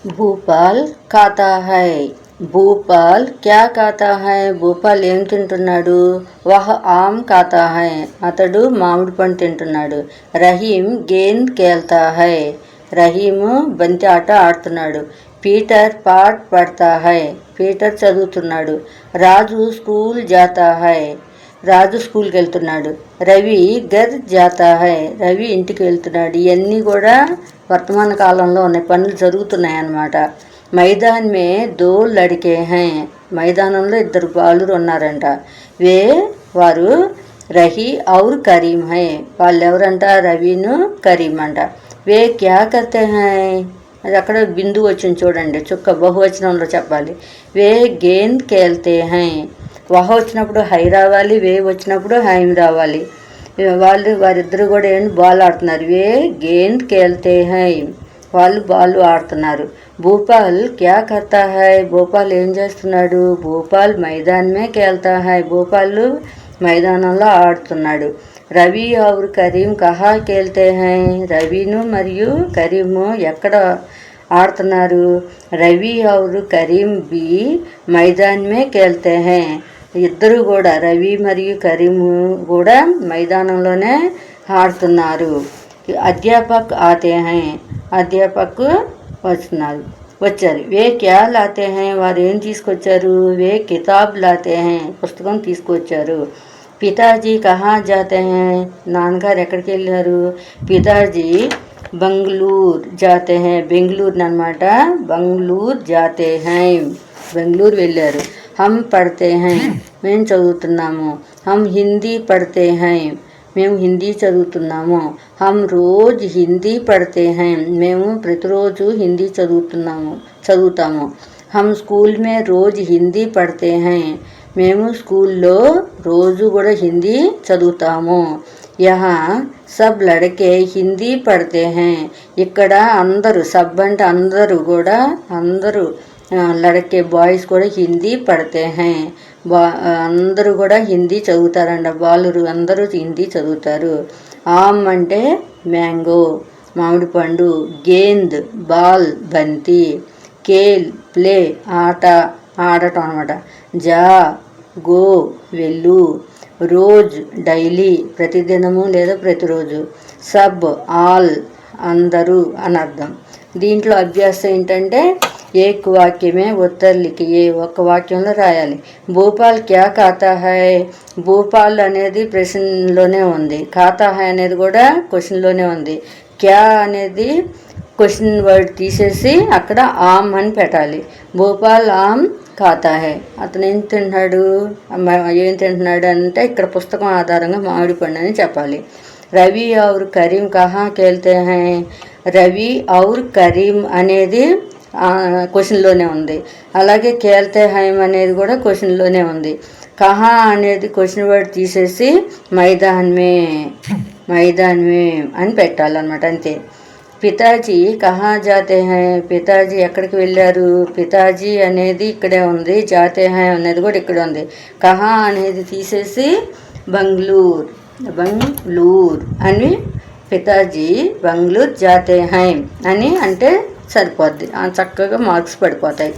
భూపాల్ ఖాతా హై. భూపాల్ క్యా ఖాతా హై. భూపాల్ ఏం తింటున్నాడు. వహ్ ఆమ్ ఖాతా హై. అతడు మామిడి పండు తింటున్నాడు. రహీం గేంద్ ఖేల్తా హై. రహీము బంతి ఆట ఆడుతున్నాడు. పీటర్ పాఠ్ పడతా హై. పీటర్ చదువుతున్నాడు. రాజు స్కూల్ జాతా హై. రాజు స్కూల్కి వెళ్తున్నాడు. రవి గర్ జాతా హై. రవి ఇంటికి వెళ్తున్నాడు. ఇవన్నీ కూడా వర్తమాన కాలంలో ఉన్నాయి, పనులు జరుగుతున్నాయి అన్నమాట. మైదాన్ మే దో లడికే హై. మైదానంలో ఇద్దరు బాలురు ఉన్నారంట. వారు రహీ ఔర్ కరీం హై. వాళ్ళు ఎవరంట, రవీను కరీం అంట. వే క్యా కర్తే హై. అది అక్కడ బిందువు వచ్చింది చూడండి, చుక్క బహువచనంలో చెప్పాలి. వే గేంద్ ఖేల్తే హై. వహ వచ్చినప్పుడు హై రావాలి, వే వచ్చినప్పుడు హైమ్ రావాలి. వారిద్దరు కూడా ఏంటి బాల్ ఆడుతున్నారు. వే గేంద్ ఖేల్తే హై. వాళ్ళు బాల్ ఆడుతున్నారు. భూపాల్ క్యా కర్తా హై. భూపాల్ ఏం చేస్తున్నాడు. భూపాల్ మైదాన్ మే ఖేల్తా హై. భూపాల్ మైదానంలో ఆడుతున్నాడు. రవి ఔర్ కరీం కహా ఖేల్తే హై. రవీను మరియు కరీము ఎక్కడ ఆడుతున్నారు. రవి ఔర్ కరీం బి మైదాన్ మే ఖేల్తే హై. ఇద్దరు కూడా రవి మరియు కరీము కూడా మైదానంలోనే ఆడుతున్నారు. అధ్యాపక్ ఆతే హై. అధ్యాపక్ వచ్చారు. వే క్యా లాతే హై. వారు ఏం తీసుకొచ్చారు. వే కితాబ్ లాతే హై. పుస్తకం తీసుకొచ్చారు. పితాజీ కహా జాతే హై. నాన్నగారు ఎక్కడికి వెళ్ళారు. పితాజీ బెంగళూరు జాతే హై. బెంగళూరు అనమాట, బెంగళూరు జాతే హై. బెంగళూరు వెళ్ళారు. హమ్ పढ़ते हैं. మేము చదువుతున్నాము. హమ్ హిందీ పढ़ते हैं. మేము హిందీ చదువుతున్నాము. హమ్ రోజ్ హిందీ పढ़ते हैं. మేము ప్రతిరోజు హిందీ చదువుతాము. హమ్ స్కూల్ మే రోజ్ హిందీ పढ़ते हैं. మేము స్కూల్లో రోజు కూడా హిందీ చదువుతాము. యహా సబ్ లడకే హిందీ పढ़ते हैं. ఇక్కడ అందరూ, సబ్ అంటే అందరూ కూడా, అందరూ లడకే బాయ్స్ కూడా హిందీ పढ़ते हैं. అందరూ కూడా హిందీ చదువుతారంట. బాలురు అందరూ హిందీ చదువుతారు. ఆమ్ అంటే మ్యాంగో మామిడి పండు. గేంద్ బాల్ బంతి. కేల్ ప్లే ఆడటం అనమాట. జా గో వెళ్ళు. రోజ్ డైలీ ప్రతిదినము లేదా ప్రతిరోజు. సబ్ ఆల్ అందరూ అని అర్థం. దీంట్లో అభ్యాసం ఏంటంటే ఏక్ వాక్యమే ఉత్తర్ లిఖియే. ఒక్క వాక్యంలో రాయాలి. భూపాల్ క్యా ఖాతా హై. భూపాల్ అనేది ప్రశ్నలోనే ఉంది. ఖాతా హై అనేది కూడా క్వశ్చన్లోనే ఉంది. క్యా అనేది క్వశ్చన్ వర్డ్ తీసేసి అక్కడ ఆమ్ అని పెట్టాలి. భూపాల్ ఆమ్ ఖాతా హై. అతను ఏం తింటున్నాడు అంటే ఇక్కడ పుస్తకం ఆధారంగా మామిడి పండు అని చెప్పాలి. రవి ఔర్ కరీం కహా ఖేల్తే హై. రవి ఔర్ కరీం అనేది క్వశ్చన్లోనే ఉంది. అలాగే ఖేల్తే హైమ్ అనేది కూడా క్వశ్చన్లోనే ఉంది. కహా అనేది క్వశ్చన్ వర్డ్ తీసేసి మైదాన్ మే అని పెట్టాలన్నమాట, అంతే. పితాజీ కహా జాతే హై. పితాజీ ఎక్కడికి వెళ్ళారు. పితాజీ అనేది ఇక్కడే ఉంది. జాతే హై అనేది కూడా ఇక్కడ ఉంది. కహా అనేది తీసేసి బంగ్లూర్ అని పితాజీ బంగ్లూర్ జాతే హై అని అంటే సరిపోద్ది. చక్కగా మార్క్స్ పడిపోతాయి.